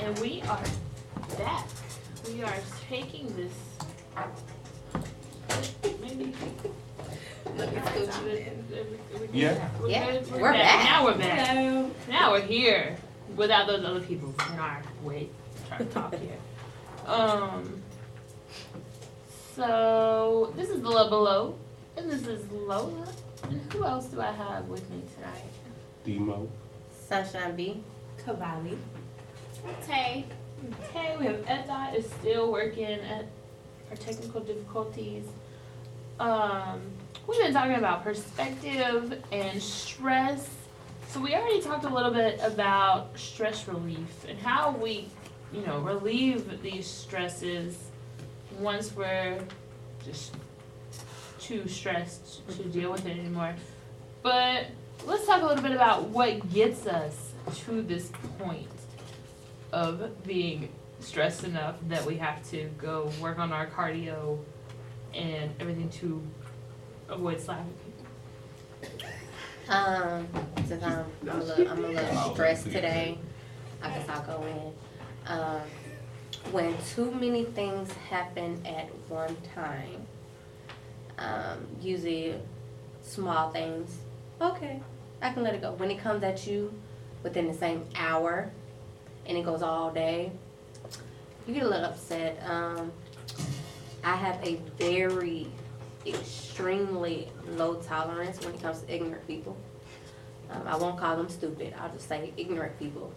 And we are back. We are taking this. Maybe. Yeah. We're back. Now we're back. Hello. Now we're here without those other people in our way trying to talk here. So this is the Love Below, and this is Lola. And who else do I have with me tonight? Demo. Sunshine B. Cavalli. Tay. Tay, we have Etta is still working at our technical difficulties. We've been talking about perspective and stress. So we already talked a little bit about stress relief and how we, relieve these stresses once we're just too stressed to deal with it anymore. But let's talk a little bit about what gets us to this point of being stressed enough that we have to go work on our cardio and everything to avoid slapping people. Since I'm a little stressed today, I guess I'll go in. When too many things happen at one time, usually small things, okay, I can let it go. When it comes at you within the same hour and it goes all day, you get a little upset. I have a very extremely low tolerance when it comes to ignorant people. I won't call them stupid. I'll just say ignorant people.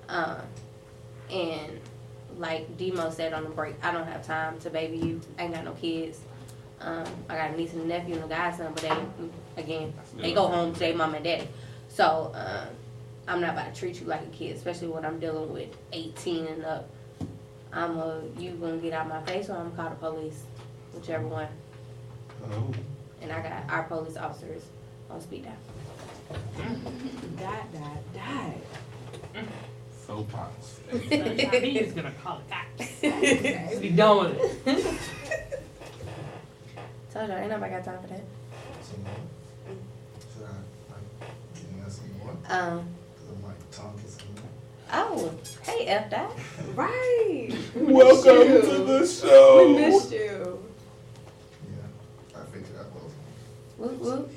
And like Demo said on the break, I don't have time to baby you. I ain't got no kids. I got a niece and a nephew and a godson, but they go home to their mom and daddy. So I'm not about to treat you like a kid, especially when I'm dealing with 18 and up. You gonna get out my face, or I'm gonna call the police, whichever one. Oh. And I got our police officers on speed dial. Die. Soapbox. He's gonna call the cops. Just be done with it. Told y'all, ain't nobody got time for that. Should I getting us some more? Cause I'm like talking some more. Oh, hey, F dot. Right. Welcome to the show. We missed you. Yeah, I figured out those. Whoop whoop.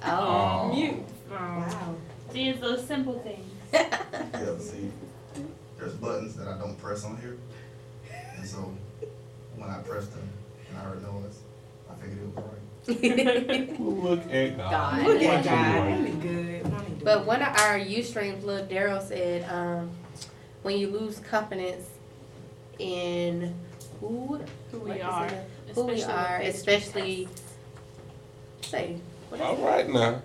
Aw. Oh. Mute. Wow. Wow. See, it's those simple things. Yeah, see, there's buttons that I don't press on here, and so when I pressed them and I heard noise, I figured it was right. Look at God. God. Look at What you God. doing? Really good. But one of our Ustreams, Lil Daryl said, when you lose confidence in who we are. especially say what is All it? right now.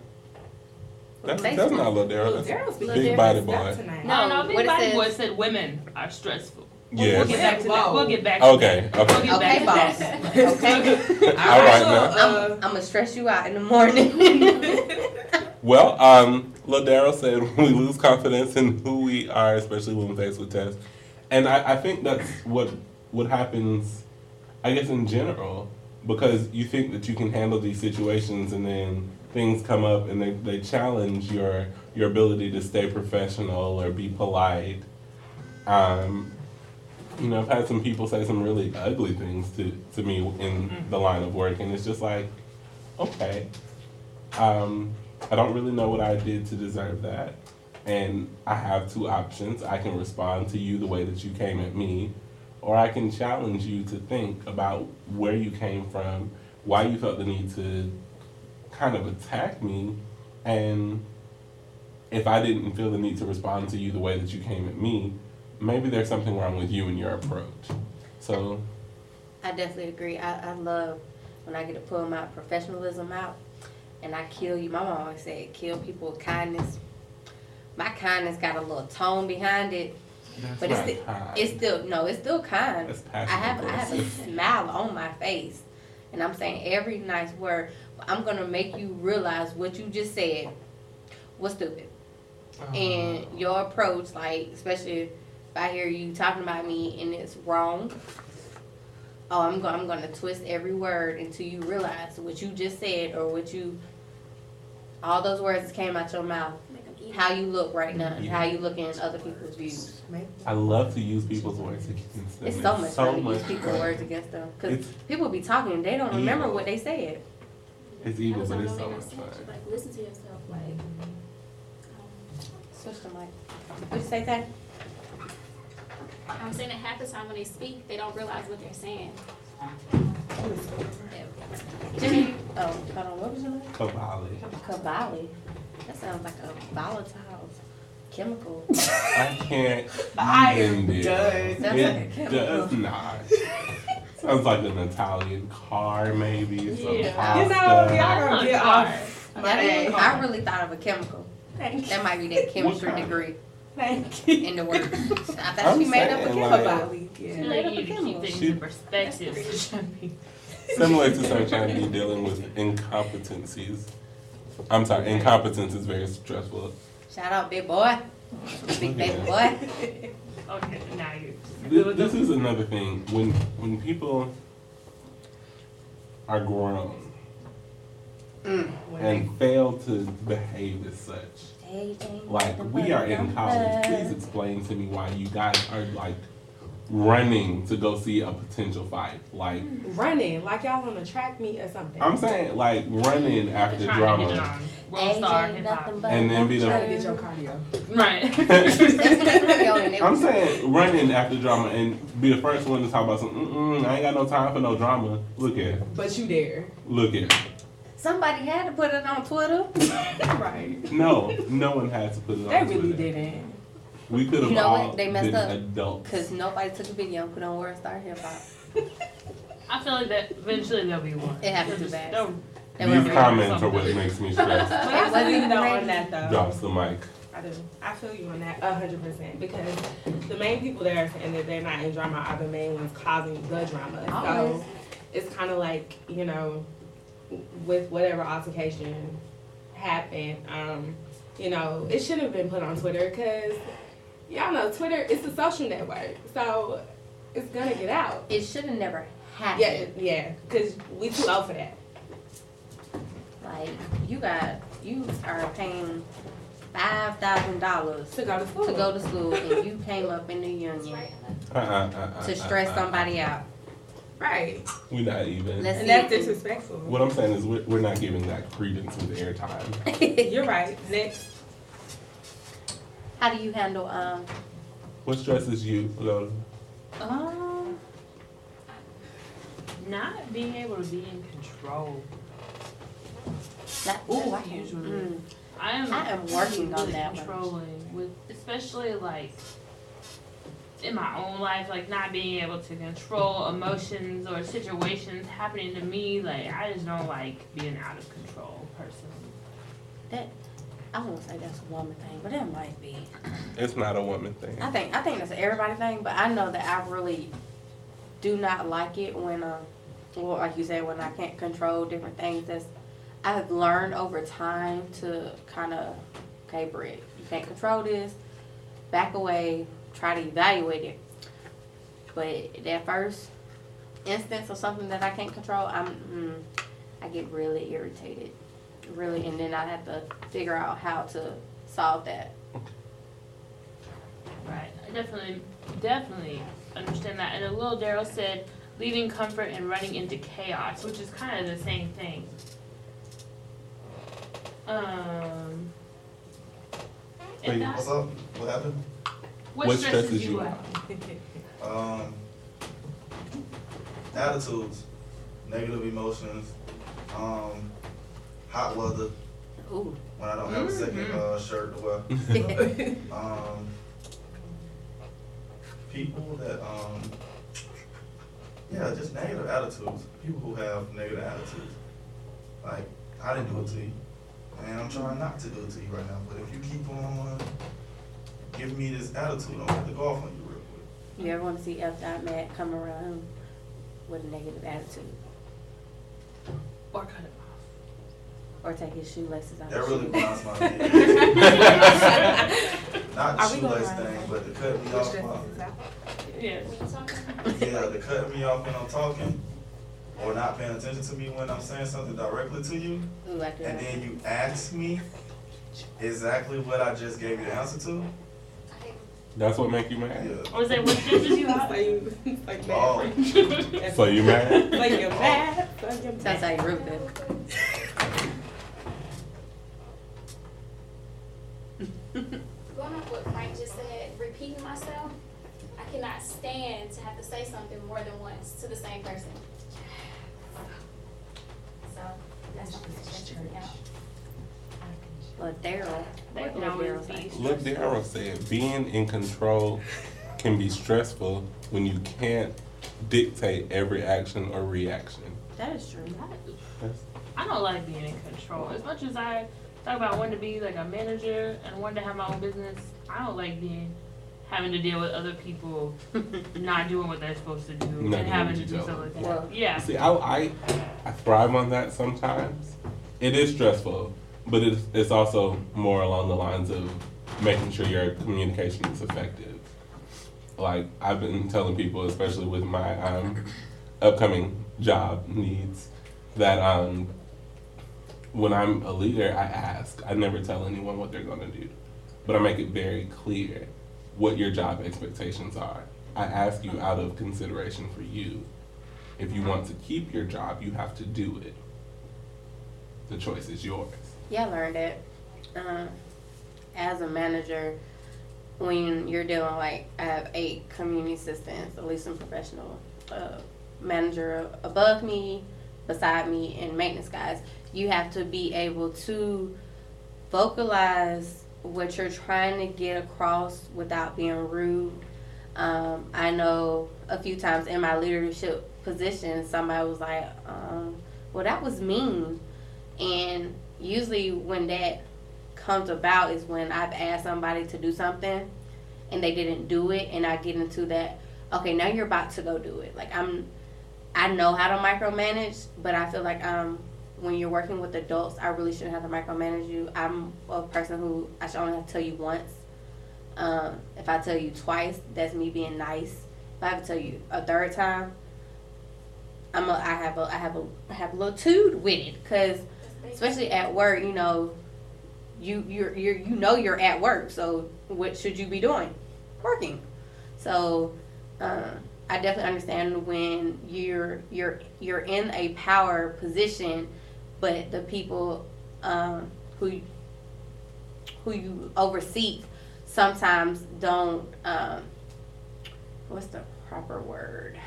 That's not Lil Daryl. Lil That's Daryl's big Lil body Daryl's boy. not tonight. No, what Big it Body says- Boy said women are stressful. Yes. We'll get back to that. We'll get back to Okay. that. We'll Okay. get Okay, back boss. to that. Okay. All right now. I'm gonna stress you out in the morning. Well, Lil Daryl said we lose confidence in who we are, especially when faced with tests. And I think that's what happens, I guess, in general, because you think that you can handle these situations and then things come up and they challenge your ability to stay professional or be polite. I've had some people say some really ugly things to me in the line of work, and it's just like, okay. I don't really know what I did to deserve that. And I have two options. I can respond to you the way that you came at me, or I can challenge you to think about where you came from, why you felt the need to kind of attack me, and if I didn't feel the need to respond to you the way that you came at me, maybe there's something wrong with you and your approach. So I definitely agree. I love when I get to pull my professionalism out and I kill you. My mom always said, kill people with kindness. My kindness got a little tone behind it, that's but not it's still kind. That's I have a smile on my face, and I'm saying every nice word. I'm gonna make you realize what you just said was stupid, and your approach, like especially if I hear you talking about me and it's wrong. Oh, I'm gonna twist every word until you realize what you just said or all those words that came out your mouth how you look right now, and how you look in other people's views. I love to use people's words against them. It's so much fun to use people's fun. words against them, cause It's people be talking, they don't remember evil. what they said. It's evil, but it's so much fun. Like, listen to yourself, like. Switch the mic. What'd you say, Tay? I'm saying that half the time when they speak, they don't realize what they're saying. Jimmy, oh, hold on, what was your name? Cavalli. Cavalli. That sounds like a volatile chemical. I can't I even deal. does. Sounds like a It chemical. does not. Sounds like an Italian car, maybe. Some Yeah. pasta. You know, y'all gonna get off my I ass. really thought of a chemical. Thank That might be that chemistry kind? degree Thank you. in the words. I thought I'm she made up a saying, chemical. like- Cavalli, I yeah. feel made like up you a need to keep chemical. things She- in perspective. Similar to Sunshine dealing with incompetencies. I'm sorry, incompetence is very stressful. Shout out, big boy. Big baby boy. Okay, now you. This is another thing. When people are grown and fail to behave as such, like we are in college, please explain to me why you guys are like running to go see a potential fight. Like Running, like y'all on a track meet or something. I'm saying, like running after Trying to get it drama. on. World Star Ain't Hip nothing Hop. but And then be the- Trying to get your cardio. Right. I'm saying running after drama and be the first one to talk about something. I ain't got no time for no drama. Look at it. But you there. Look at it. Somebody had to put it on Twitter. Right. No one had to put it They on really Twitter. didn't. We could have You know all what? They messed been up. adults. Because nobody took a video and put on World Star Hip Hop. I feel like that eventually there'll be one. It happened too Just fast. don't- They These weren't ready. comments are what makes me stressed. But I wasn't feel you even though ready. on that though. Drops the mic. I do. I feel you on that 100% because the main people that are saying that they're not in drama are the main ones causing the drama. Always. So it's kind of like, you know, with whatever altercation happened, you know, it should have been put on Twitter because y'all know Twitter is a social network. So it's going to get out. It should have never happened. Yeah, because we too old for that. Like, you are paying $5,000 To go to school. to go to school and you came up in the union to stress somebody out. Right. We're not even. Let's And see. that's disrespectful. What I'm saying is we're not giving that credence with airtime. You're right. Next. How do you handle What stresses you, Lola? Not being able to be in control. that? Ooh, I can, Usually. I am working on really that one. controlling with, especially like in my own life, like not being able to control emotions or situations happening to me. Like I just don't like being out of control personally. That I won't say that's a woman thing, but that might be. It's not a woman thing. I think that's an everybody thing, but I know that I really do not like it when well, like you said, when I can't control different things. I've learned over time to kind of, okay, Britt, you can't control this, back away, try to evaluate it. But that first instance of something that I can't control, I get really irritated, really, and then I have to figure out how to solve that. Right. I definitely understand that. And a little Daryl said, leaving comfort and running into chaos, which is kind of the same thing. Wait, And What's up? What happened? what stresses you out? Attitudes, negative emotions, hot weather Ooh. when I don't have a second shirt to wear. People that yeah, just negative attitudes. People who have negative attitudes. Like, I didn't do it to you. And I'm trying not to do it to you right now. But if you keep on giving me this attitude, I'm gonna have to go off on you real quick. You ever want to see Matt come around him with a negative attitude? Or cut it Or take his shoelaces out That his really shoes? grinds my gears. Not the Are we going shoelace around? thing, but the cut me Which off. stresses us out? off. Yes. Yeah, the cutting me off when I'm talking, or not paying attention to me when I'm saying something directly to you, Ooh, I do and that. then you ask me exactly what I just gave you the answer to. That's what make you mad? Yeah. I was like, what stresses you out? It's like Oh. mad. So you mad? Like you're mad. Like you're Sounds mad. like Ruben. Going off what Frank just said, repeating myself, I cannot stand to have to say something more than once to the same person. So that's something that stresses me out. But Daryl, That what can did always Daryl be say? Look, Daryl said, being in control can be stressful when you can't dictate every action or reaction. That is true. That's- I don't like being in control. As much as I talk about wanting to be like a manager and wanting to have my own business, I don't like having to deal with other people not doing what they're supposed to do Not and doing having what to you do tell stuff them. like that. Well, Yeah. See, I thrive on that sometimes. It is stressful, but it's also more along the lines of making sure your communication is effective. Like I've been telling people, especially with my upcoming job needs, that when I'm a leader, I ask. I never tell anyone what they're gonna do, but I make it very clear what your job expectations are. I ask you out of consideration for you. If you want to keep your job, you have to do it. The choice is yours. Yeah, I learned it. As a manager, when you're dealing like, I have 8 community assistants, at least some professional manager above me, beside me, and maintenance guys. You have to be able to vocalize what you're trying to get across without being rude. I know a few times in my leadership position, somebody was like, well, that was mean. And usually when that comes about is when I've asked somebody to do something and they didn't do it, and I get into that, okay, now you're about to go do it. Like I know how to micromanage, but I feel like when you're working with adults, I really shouldn't have to micromanage you. I'm a person who I should only have to tell you once. If I tell you twice, that's me being nice. If I have to tell you a third time, I have a little tude with it, because especially at work, you know, you're at work, so what should you be doing? Working. So I definitely understand when you're in a power position, but the people who you oversee sometimes don't what's the proper word?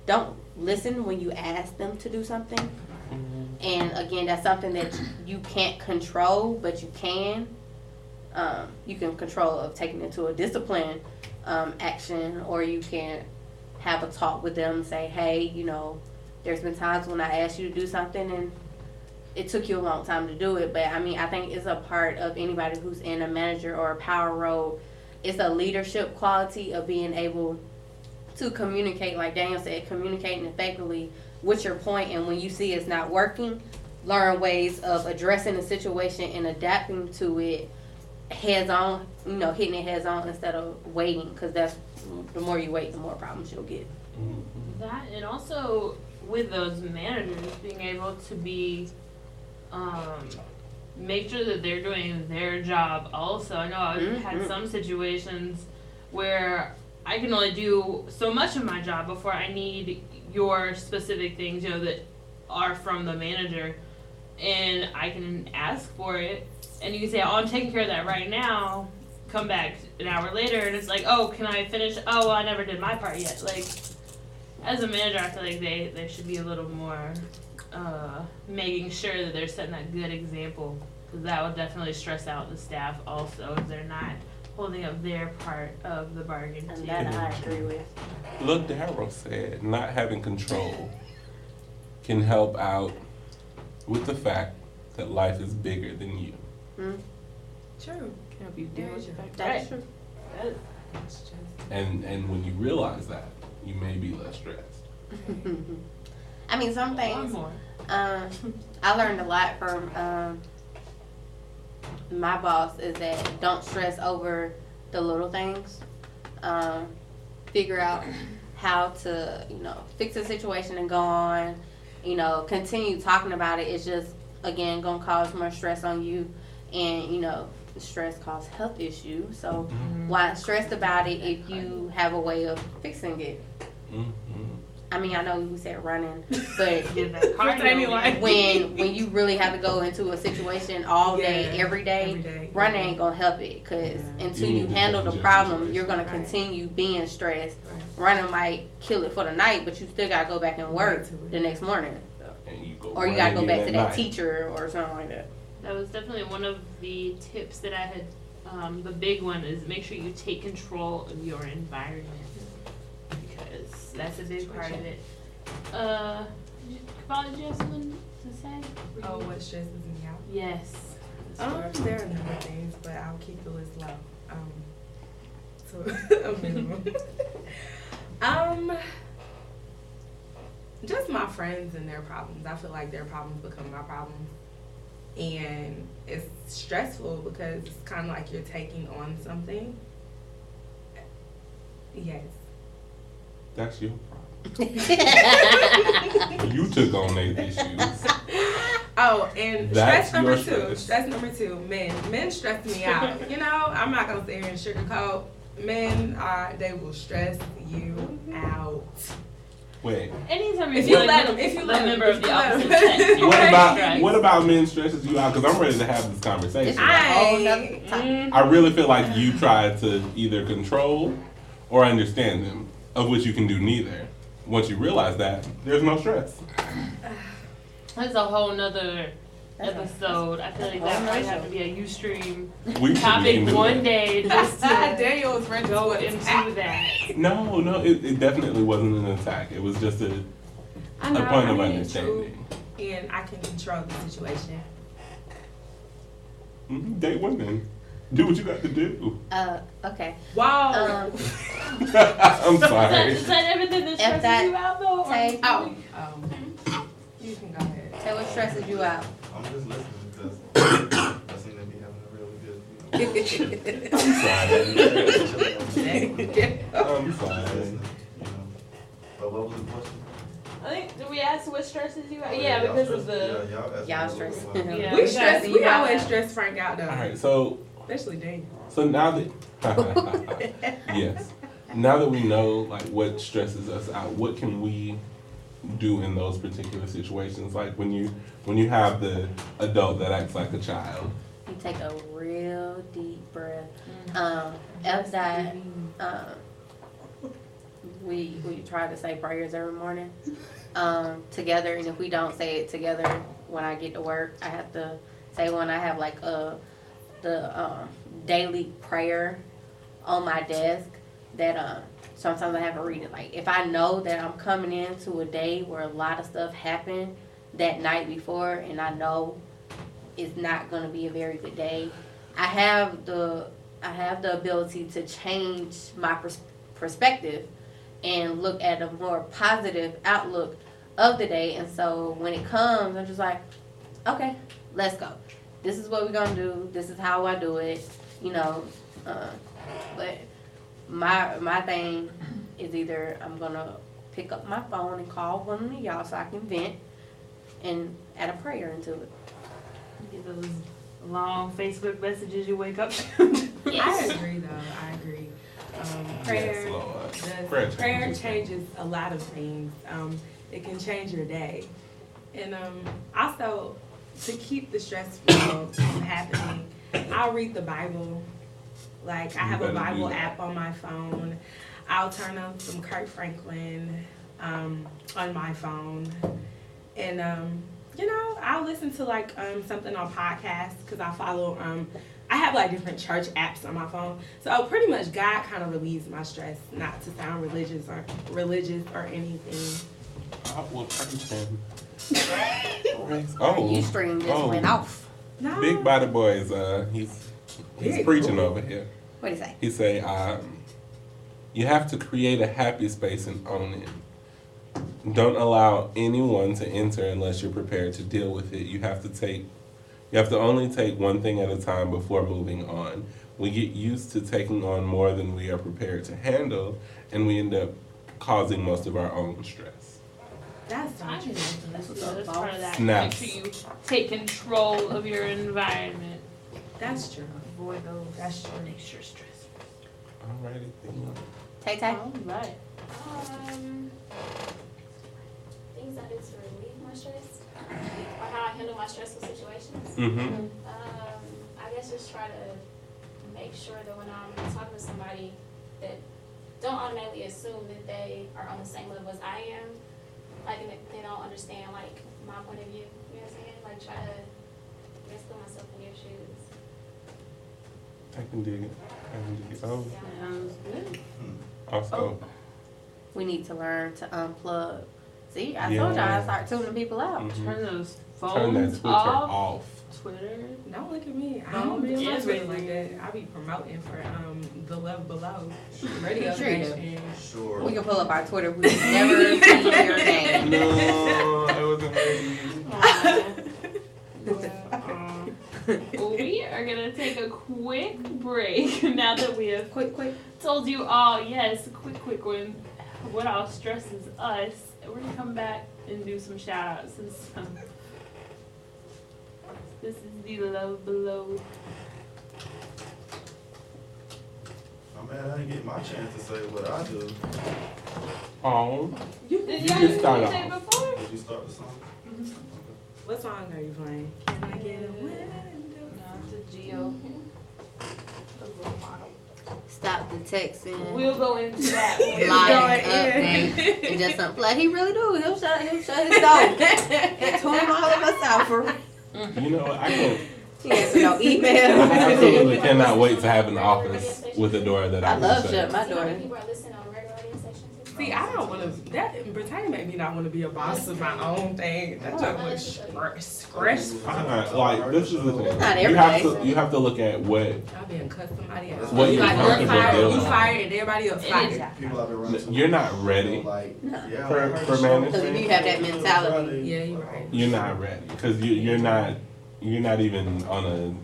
Don't listen when you ask them to do something. And again, that's something that you can't control, but you can. You can control of taking it to a discipline action, or you can have a talk with them and say, hey, you know, there's been times when I asked you to do something and it took you a long time to do it. But I mean, I think it's a part of anybody who's in a manager or a power role. It's a leadership quality of being able to communicate, like Daniel said, communicating effectively with your point, and when you see it's not working, learn ways of addressing the situation and adapting to it heads on, you know, hitting it heads on instead of waiting, because that's, the more you wait, the more problems you'll get. That, and also with those managers being able to be, make sure that they're doing their job also. I know I've had some situations where I can only do so much of my job before I need your specific things, you know, that are from the manager, and I can ask for it, and you can say, oh, I'm taking care of that right now, come back an hour later, and it's like, oh, can I finish? Oh, well, I never did my part yet. Like, as a manager, I feel like they should be a little more making sure that they're setting that good example, because that would definitely stress out the staff also if they're not holding up their part of the bargain And too. that I agree with. Look, Darryl said not having control can help out with the fact that life is bigger than you. True. Can help you deal with the fact. That's true. And when you realize that, you may be less stressed. I mean, some One things, more. I learned a lot from my boss is that don't stress over the little things. Figure out how to, you know, fix a situation and go on. You know, continue talking about it. It's just again, gonna cause more stress on you. And, you know, stress causes health issues. So why stressed about it if you have a way of fixing it? I mean, I know we said running, but when you really have to go into a situation all day, every day, running ain't gonna help it. Cause until you handle the problem, you're gonna continue being stressed. Running might kill it for the night, but you still gotta go back and work the next morning, or you gotta go back to that teacher or something like that. That was definitely one of the tips that I had. The big one is make sure you take control of your environment, because that's a big part of it. Kavala, did you have something to say? Oh, what stresses me out? Yes. There are a number of things, but I'll keep the list low. To a minimum. Just my friends and their problems. I feel like their problems become my problems. And it's stressful because it's kind of like you're taking on something. Yes. That's your problem. You took on their issues. Oh, and That's stress number your two. stress. Stress number two. Men stress me out. You know, I'm not gonna sit here and sugarcoat. Men they will stress you out. Wait. Anytime If you you let them, if you let them, member of if the you let opposite them. sex, you What are about stressed. what about men stresses you out? Because I'm ready to have this conversation. I I really feel like you try to either control or understand them, of which you can do neither. Once you realize that, there's no stress. That's a whole nother episode. I feel like that might have to be a Ustream We can topic do one that. day just to Daniel was ready to go attack. into that. No, it definitely wasn't an attack. It was just a I know, point of I mean, understanding. true, and I can control the situation. Date women. Do what you got to do. Okay. Wow. I'm Is sorry. that everything that stresses that you out though? or- Tay, You can go ahead. Tay, what stresses you out? I'm just listening because I seem to be having a really good, I'm sorry. I'm sorry. listening, But what was the question? I think, did we ask what stresses you out? Oh, Yeah, y'all because of stress- the. y'all Y'all stress. Yeah. We stress. We Yeah. always stress Frank out though. All right, so Especially Daniel. now that yes, now that we know like what stresses us out, what can we do in those particular situations? Like when you have the adult that acts like a child. You take a real deep breath. After that, we try to say prayers every morning together, and if we don't say it together when I get to work, I have to say one. I have like the daily prayer on my desk that sometimes I have to read it. Like if I know that I'm coming into a day where a lot of stuff happened that night before, and I know it's not going to be a very good day, I have the ability to change my perspective and look at a more positive outlook of the day. And so when it comes, I'm just like, okay, let's go. This is what we're gonna do. This is how I do it. You know, but my thing is either I'm gonna pick up my phone and call one of y'all so I can vent and add a prayer into it. Get those long Facebook messages you wake up to. I agree though. I agree. Prayer. Yes, Lord. Prayer changes a lot of things. It can change your day, and also to keep the stress from happening, I'll read the Bible. Like I have a Bible app on my phone. I'll turn on some Kurt Franklin on my phone, and you know, I'll listen to like something on podcasts because I follow. I have like different church apps on my phone, so pretty much God kind of relieves my stress. Not to sound religious or anything. Well, praise him. You stream this went off. No. Big Body Boy is he's Big preaching boy. over here. What do you say? He say, you have to create a happy space and own it. Don't allow anyone to enter unless you're prepared to deal with it. You have to only take one thing at a time before moving on. We get used to taking on more than we are prepared to handle, and we end up causing most of our own stress. That's Time not management. That's what's That's up, part of boss. that. Snaps. Make sure you take control of your environment. That's true. Avoid those. That's true. Extra stress. Alrighty. Tay-Tay? All right. Things I do to relieve my stress, or how I handle my stressful situations. Mm-hmm. I guess just try to make sure that when I'm talking to somebody, that don't automatically assume that they are on the same level as I am. Like, and if they don't understand, like, my point of view, you know what I'm saying? Like, try to, I guess, put myself in your shoes. I can dig it. Oh, Yeah. Sounds good. also, We need to learn to unplug. See, I Yeah. told y'all I start tuning people out. mhm. Turn those Turn that phones Twitter off. off. Twitter. Don't look at me. I don't be on my Yes, Twitter we like do. that. I be promoting for the Love Below radio Sure you do. station. Sure. We can pull up our Twitter. We've never seen your name. No, I wasn't ready. We are gonna take a quick break now that we have Quick. told you all, yes, a quick one, what all stresses us. And we're gonna come back and do some shout outs and stuff. This is the Love Below. I'm mad I didn't get my chance to say what I do. Oh, Did You y'all can start say off. before? Did you start the song? What song are you playing? Can I get a window? No, it's a Geo. Stop the texting. We'll go into that one. Lying going update. And just something like he really do. He'll shut his door. He'll tune all of us out for real. you know what? I can. He answer no I email. absolutely cannot wait to have an office with a door that I I can love shut. shut my See how many door. people are listening on the regular radio station too? See, I don't want to. That Brittany made me not want to be a boss of my own thing. That just was stress. Like this is the thing. Not You every have day. to. You have to look at what. I've been cut somebody else. What You you like comfortable you're fired, doing. you fired, and everybody else fired. People I've been running to. You're not ready Like, yeah, for- I heard for the show. management. Because if you have that mentality. Yeah, you're right. You're not ready because you're not. You're not even on a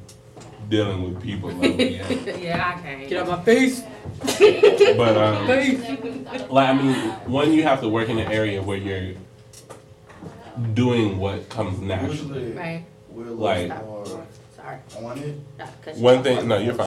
dealing with people level yet. Yeah, I can't. Get out my face. But like I mean, one, you have to work in an area where you're doing what comes naturally. Usually, Right. we're Like- like more Sorry. on it. Not to cut you One off. thing, no, you're fine.